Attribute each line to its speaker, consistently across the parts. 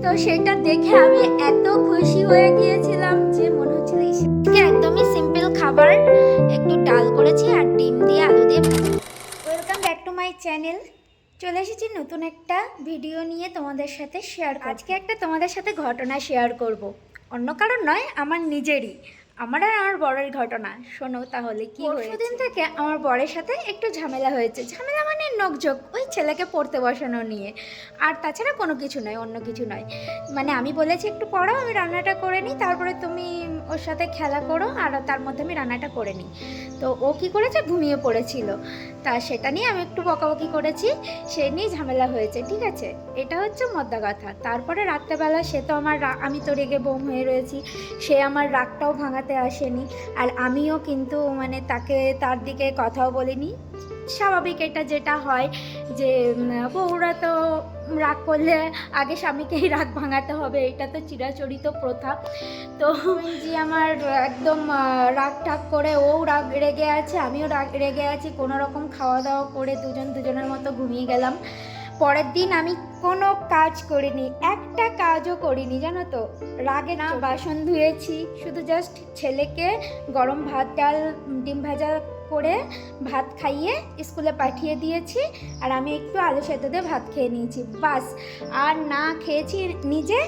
Speaker 1: তো সেটা দেখে আমি এত খুশি হয়ে গিয়েছিলাম যে মনে হচ্ছিল একদমই সিম্পল খাবার, একটু ডাল করেছি আর ডিম দিয়ে আলু দিয়ে ভাজি। Welcome back to my channel. চলে এসেছি নতুন একটা ভিডিও নিয়ে তোমাদের সাথে শেয়ার। আজকে একটা তোমাদের সাথে ঘটনা শেয়ার করব, অন্য কারণ নয়, আমার নিজেরই, আমার আর আমার বরের ঘটনা। শোনো তাহলে কি হয়েছে। দিন থেকে আমার বরের সাথে একটু ঝামেলা হয়েছে, ঝামেলা মানে নকঝোক, ওই ছেলেকে পড়তে বসানো নিয়ে, আর তাছাড়া কোনো কিছু নয়, অন্য কিছু নয়। মানে আমি বলেছি একটু পড়ো, আমি রান্নাটা করে নিই, তারপরে তুমি ওর সাথে খেলা করো, আর তার মধ্যে আমি রান্নাটা করে নিই। তো ও কি করেছে, ঘুমিয়ে পড়েছিল, তা সেটা নিয়ে আমি একটু বকাবকি করেছি, সে নিয়ে ঝামেলা হয়েছে, ঠিক আছে। এটা হচ্ছে মোদ্দা কথা। তারপরে রাত্রেবেলা সে তো আমার আমি তো রেগে বোম হয়ে রয়েছি, সে আমার রাগটাও ভাঙাতে আসেনি, আর আমিও কিন্তু মানে তাকে তার দিকে কথাও বলিনি। স্বাভাবিক, এটা যেটা হয় যে বউরা তো রাগ করলে আগে স্বামীকেই রাগ ভাঙাতে হবে, এটা তো চিরাচরিত প্রথা। তো যে আমার একদম রাগ টাগ করে, ও রাগ রেগে আছে, আমিও রাগ রেগে আছি, কোনো রকম খাওয়া দাওয়া করে দুজনের মতো ঘুমিয়ে গেলাম। পরের দিন আমি কোনো কাজ করিনি, একটা কাজও করিনি জানো তো, রাগে না বাসন ধুয়েছি, শুধু জাস্ট ছেলেকে গরম ভাত ডাল ডিম ভাজা করে ভাত খাইয়ে স্কুলে পাঠিয়ে দিয়েছি, আর আমি একটু আলু সেদ্ধ দিয়ে ভাত খেয়ে নিয়েছি, বাস। আর না খেয়েছি নিজে,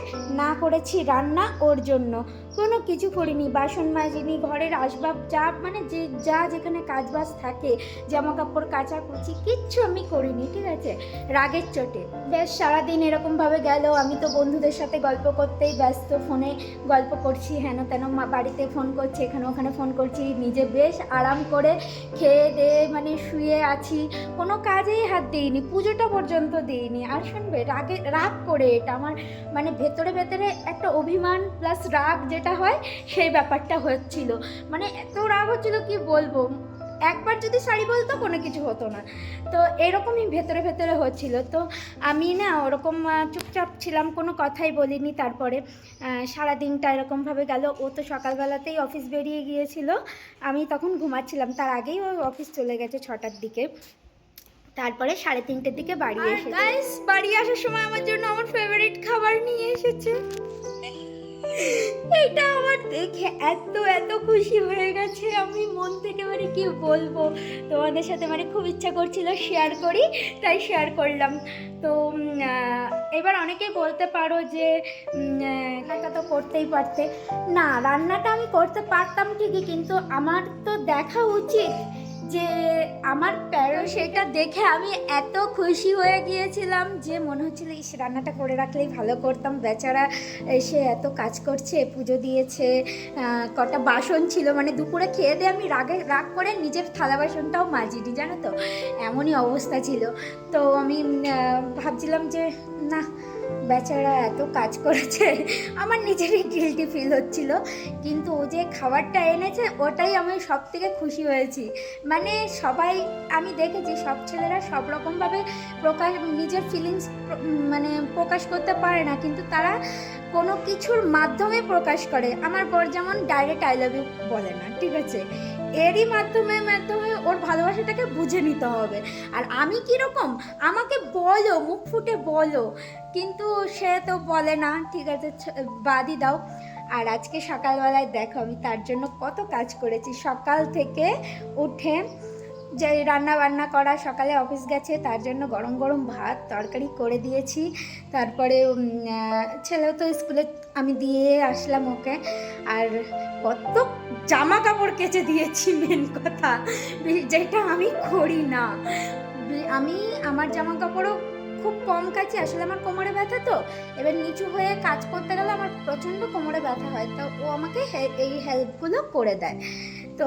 Speaker 1: না করেছি রান্না ওর জন্য, কোনো কিছু করিনি, বাসন মাজিনি, ঘরের আসবাব যা মানে যে যা যেখানে কাজবাজ থাকে, জামা কাপড় কাচাকুচি কিচ্ছু আমি করিনি, ঠিক আছে, রাগের চোটে। বেশ সারাদিন এরকমভাবে গেল, আমি তো বন্ধুদের সাথে গল্প করতেই ব্যস্ত, ফোনে গল্প করছি, হেন তেন বাড়িতে ফোন করছি, এখানে ওখানে ফোন করছি, নিজে বেশ আরাম করে খেয়ে দিয়ে মানে শুয়ে আছি, কোনো কাজেই হাত দিইনি, পুজোটা পর্যন্ত দিইনি। আর শুনবে, রাগ করে এটা আমার মানে ভেতরে ভেতরে একটা অভিমান প্লাস রাগ যেটা হয় সেই ব্যাপারটা হচ্ছিল, মানে এত রাগ হচ্ছিল কি বলবো। একবার যদি শাড়ি বলতো কোনো কিছু হতো না, তো এরকমই ভেতরে ভেতরে হচ্ছিল। তো আমি না ওরকম চুপচাপ ছিলাম, কোনো কথাই বলিনি। তারপরে সারা দিনটা এরকমভাবে গেল, ও তো সকালবেলাতেই অফিস বেরিয়ে গিয়েছিল, আমি তখন ঘুমাচ্ছিলাম, তার আগেই ও অফিস চলে গেছে 6টার দিকে। তারপরে 3:30টার দিকে বাড়ি এসেছে। গাইস, বাড়ি আসার সময় আমার জন্য আমার ফেভারিট খাবার নিয়ে এসেছে। এটা আমার দেখে এত এত খুশি হয়ে গেছে, আমি মন থেকে মানে কি বলবো তোমাদের সাথে, মানে খুব ইচ্ছা করছিল শেয়ার করি, তাই শেয়ার করলাম। তো এবার অনেকেই বলতে পারো যে রান্নাটা তো করতেই পারতে। না, রান্নাটা আমি করতে পারতাম ঠিকই, কিন্তু আমার তো দেখা উচিত যে আমার প্যারো, সেটা দেখে আমি এত খুশি হয়ে গিয়েছিলাম যে মনে হচ্ছিল ইস, রান্নাটা করে রাখলেই ভালো করতাম, বেচারা সে এত কাজ করছে, পুজো দিয়েছে, কটা বাসন ছিল, মানে দুপুরে খেয়ে দিয়ে আমি রাগ করে নিজের থালা বাসনটাও মাজিনি জানো তো, এমনই অবস্থা ছিল। তো আমি ভাবছিলাম যে না, বেচারা এত কাজ করেছে, আমার নিজেরই গিল্টি ফিল হচ্ছিল, কিন্তু ও যে খাবারটা এনেছে ওটাই আমি সব থেকে খুশি হয়েছি। মানে সবাই, আমি দেখেছি সব ছেলেরা সব রকমভাবে নিজের ফিলিংস মানে প্রকাশ করতে পারে না, কিন্তু তারা কোনো কিছুর মাধ্যমে প্রকাশ করে। আমার বর যেমন ডাইরেক্ট আই লাভ ইউ বলে না, ঠিক আছে, এরই মাধ্যমে ওর ভালোবাসাটাকে বুঝে নিতে হবে। আর আমি কীরকম, আমাকে বলো, মুখ ফুটে বলো, কিন্তু সে তো বলে না, ঠিক আছে, বাদই দাও। আর আজকে সকালবেলায় দেখো আমি তার জন্য কত কাজ করেছি, সকাল থেকে উঠে যে রান্না বান্না করা, সকালে অফিস গেছে তার জন্য গরম গরম ভাত তরকারি করে দিয়েছি, তারপরে ছেলেও তো স্কুলে আমি দিয়ে আসলাম ওকে, আর কত জামা কাপড় কেচে দিয়েছি, মেন কথা যেটা আমি করি না, আমি আমার জামা কাপড়ও খুব কম কাছে, আসলে আমার কোমরে ব্যথা, তো এবার নিচু হয়ে কাজ করতে গেলে আমার প্রচণ্ড কোমরে ব্যথা হয়, তো ও আমাকে এই হেল্পগুলো করে দেয়। তো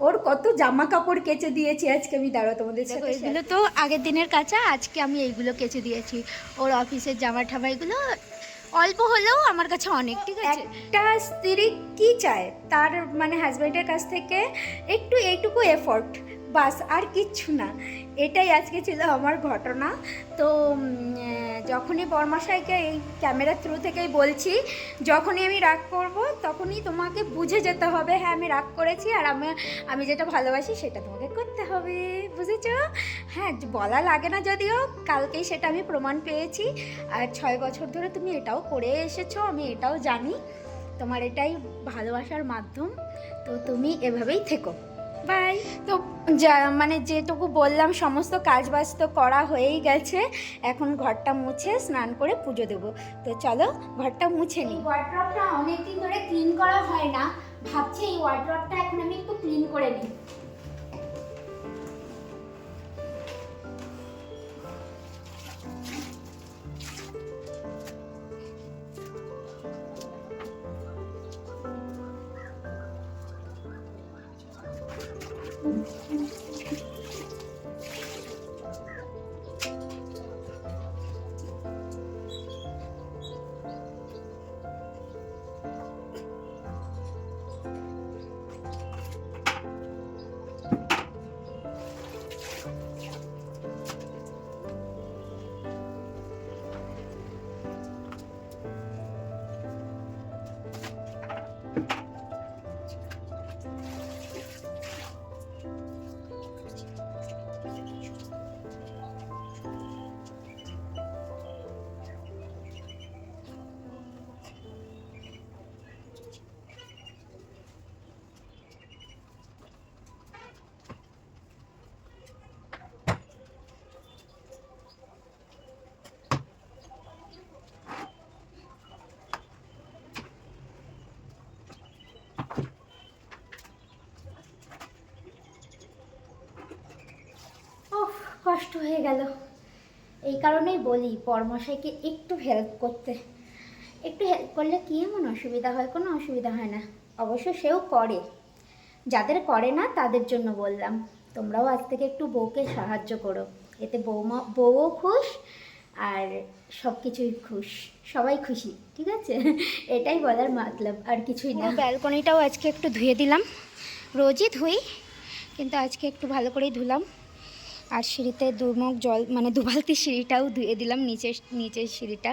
Speaker 1: ওর কত জামা কাপড় কেচে দিয়েছি আজকে আমি, দাঁড়াও তোমাদের সাথে। এগুলো তো আগের দিনের কাঁচা, আজকে আমি এইগুলো কেচে দিয়েছি, ওর অফিসের জামা ঠামা, এগুলো অল্প হলেও আমার কাছে অনেক, ঠিক আছে। একটা স্ত্রী কি চায়, তার মানে হাজব্যান্ডের কাছ থেকে একটু এইটুকু এফোর্ট, বাস আর কিচ্ছু না। এটাই আজকে ছিল আমার ঘটনা। তো যখনই বরমশাইকে এই ক্যামেরার থ্রু থেকেই বলছি, যখনই আমি রাগ করব তখনই তোমাকে বুঝে যেতে হবে হ্যাঁ আমি রাগ করেছি, আর আমি যেটা ভালোবাসি সেটা তোমাকে করতে হবে, বুঝেছো? হ্যাঁ, বলা লাগে না যদিও, কালকেই সেটা আমি প্রমাণ পেয়েছি। আর 6 বছর ধরে তুমি এটাও করে এসেছো, আমি এটাও জানি। তোমার এটাই ভালোবাসার মাধ্যম। তো তুমি এভাবেই থেকো। বাই। তো মানে যেটুকু বললাম সমস্ত কাজবাজ তো করা হয়েই গেছে। এখন ঘরটা মুছে স্নান করে পুজো দেবো। তো চলো ঘরটা মুছে নিই। ওয়ার্ড্রপটা অনেকদিন ধরে ক্লিন করা হয় না, ভাবছি এই ওয়ার্ড্রপটা এখন আমি একটু ক্লিন করে নিই। কষ্ট হয়ে গেল। এই কারণেই বলি পরমশাইকে একটু হেল্প করতে। একটু হেল্প করলে কি এমন অসুবিধা হয়? কোনো অসুবিধা হয় না। অবশ্য সেও করে, যাদের করে না তাদের জন্য বললাম। তোমরাও আজ থেকে একটু বউকে সাহায্য করো, এতে বউও খুশ আর সব কিছুই খুশ, সবাই খুশি, ঠিক আছে? এটাই বলার মতলব, আর কিছুই না। ব্যালকনিটাও আজকে একটু ধুয়ে দিলাম, রোজই ধুই কিন্তু আজকে একটু ভালো করেই ধুলাম। আর সিঁড়িতে 2 মগ জল, মানে 2 বালতি সিঁড়িটাও ধুয়ে দিলাম, নিচের সিঁড়িটা।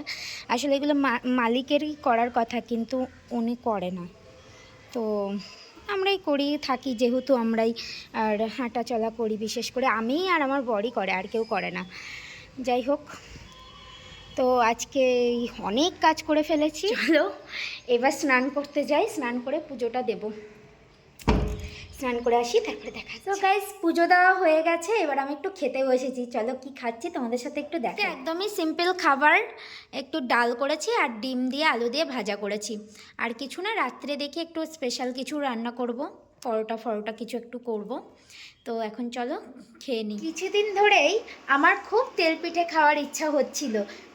Speaker 1: আসলে এগুলো মালিকেরই করার কথা, কিন্তু উনি করে না, তো আমরাই করি থাকি, যেহেতু আমরাই আর হাঁটা চলা করি, বিশেষ করে আমি আর আমার বরই করে, আর কেউ করে না। যাই হোক, তো আজকে অনেক কাজ করে ফেলেছি। চলো এবার স্নান করতে যাই, স্নান করে পুজোটা দেবো। স্নান করে আসি, তারপরে দেখা। তো গাইস, পুজো দেওয়া হয়ে গেছে, এবার আমি একটু খেতে বসেছি। চলো কি খাচ্ছি তোমাদের সাথে একটু দেখা। একদমই সিম্পল খাবার, একটু ডাল করেছি আর ডিম দিয়ে আলু দিয়ে ভাজা করেছি, আর কিছু না। রাত্রে দেখি একটু স্পেশাল কিছু রান্না করব, পরোটা কিছু একটু করব। তো এখন চলো খেয়ে নিই। কিছুদিন ধরেই আমার খুব তেল পিঠে খাওয়ার ইচ্ছা হচ্ছিল।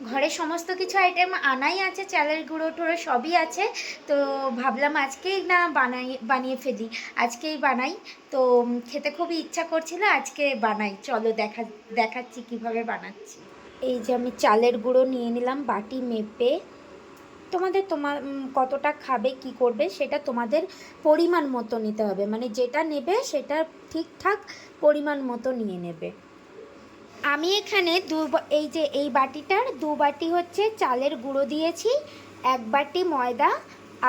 Speaker 1: ঘরে সমস্ত কিছু আইটেম আনাই আছে, চালের গুঁড়ো টুড়ো সবই আছে। তো ভাবলাম আজকেই না বানিয়ে ফেলি, আজকেই বানাই। তো খেতে খুবই ইচ্ছা করছিল, আজকে বানাই। চলো দেখাচ্ছি কিভাবে বানাচ্ছি। এই যে আমি চালের গুঁড়ো নিয়ে নিলাম বাটি মেপে। তোমার কতটা খাবে কি করবে সেটা তোমাদের পরিমাণ মতো নিতে হবে, মানে যেটা নেবে সেটা ঠিকঠাক পরিমাণ মতো নিয়ে নেবে। আমি এখানে এই বাটিটার 2 বাটি হচ্ছে চালের গুঁড়ো দিয়েছি, 1 বাটি ময়দা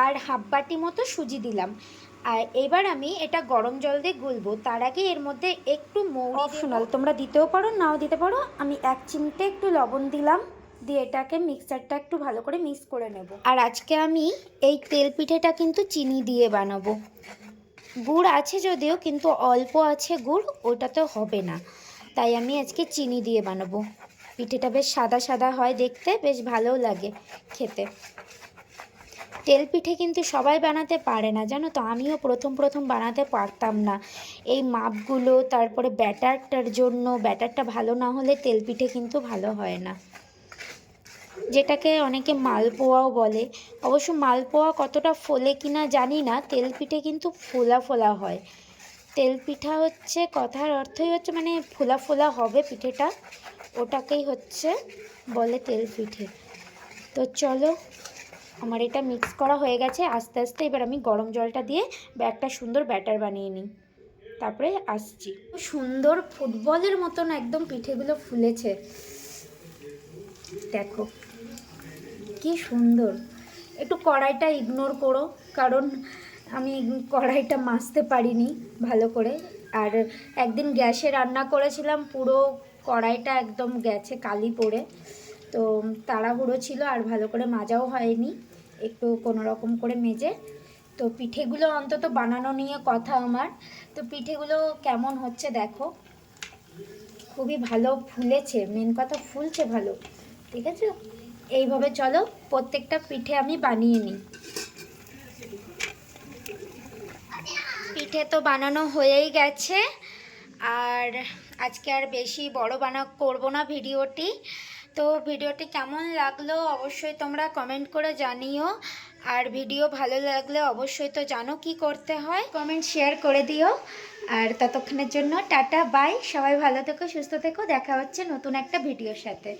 Speaker 1: আর হাফ বাটি মতো সুজি দিলাম। আর এবার আমি এটা গরম জল দিয়ে গুলবো। তার আগে এর মধ্যে একটু মৌরি অপশনাল, তোমরা দিতেও পারো নাও দিতে পারো। আমি 1 চিমটে একটু লবণ দিলাম, দিয়ে এটাকে মিক্সারটা একটু ভালো করে মিক্স করে নেব। আর আজকে আমি এই তেল পিঠেটা কিন্তু চিনি দিয়ে বানাবো। গুড় আছে যদিও, কিন্তু অল্প আছে গুড়, ওটাতে হবে না, তাই আমি আজকে চিনি দিয়ে বানাবো। পিঠেটা বেশ সাদা সাদা হয় দেখতে, বেশ ভালোও লাগে খেতে। তেল পিঠে কিন্তু সবাই বানাতে পারে না, জানো তো। আমিও প্রথম বানাতে পারতাম না। এই মাপগুলো, তারপরে ব্যাটারটার জন্য, ব্যাটারটা ভালো না হলে তেল পিঠে কিন্তু ভালো হয় না, যেটাকে অনেকে মালপোয়াও বলে। অবশ্য মালপোয়া কতটা ফোলে কিনা জানি না, তেল পিঠে কিন্তু ফোলা হয়। তেল পিঠা হচ্ছে, কথার অর্থই হচ্ছে মানে ফোলা হবে পিঠেটা, ওটাকেই হচ্ছে বলে তেল পিঠে। তো চলো, আমার এটা মিক্স করা হয়ে গেছে। আস্তে আস্তে এবার আমি গরম জলটা দিয়ে একটা সুন্দর ব্যাটার বানিয়ে নিই, তারপরে আসছি। সুন্দর ফুটবলের মতন একদম পিঠেগুলো ফুলেছে, দেখো কি সুন্দর। একটু কড়াইটা ইগনোর করো, কারণ আমি কড়াইটা মাজতে পারিনি ভালো করে। আর একদিন গ্যাসে রান্না করেছিলাম, পুরো কড়াইটা একদম গেছে কালি পড়ে, তো তাড়াহুড়ো ছিল আর ভালো করে মাজাও হয়নি, একটু কোনো রকম করে মেজে। তো পিঠেগুলো অন্তত বানানো নিয়ে কথা আমার। তো পিঠেগুলো কেমন হচ্ছে দেখো, খুবই ভালো ফুলেছে, মেন কথা ফুলছে ভালো, ঠিক আছে। এইভাবে চলো প্রত্যেকটা পিঠে আমি বানিয়ে নিই। পিঠে তো বানানো হয়েই গেছে, আর আজকে আর বেশি বড় করবো না ভিডিওটি। তো ভিডিওটি কেমন লাগলো অবশ্যই তোমরা কমেন্ট করে জানিও, আর ভিডিও ভালো লাগলে অবশ্যই তো জানো কি করতে হয়, কমেন্ট শেয়ার করে দিও। আর ততক্ষণের জন্য টাটা বাই, সবাই ভালো থেকো, সুস্থ থেকো, দেখা হচ্ছে নতুন একটা ভিডিওর সাথে।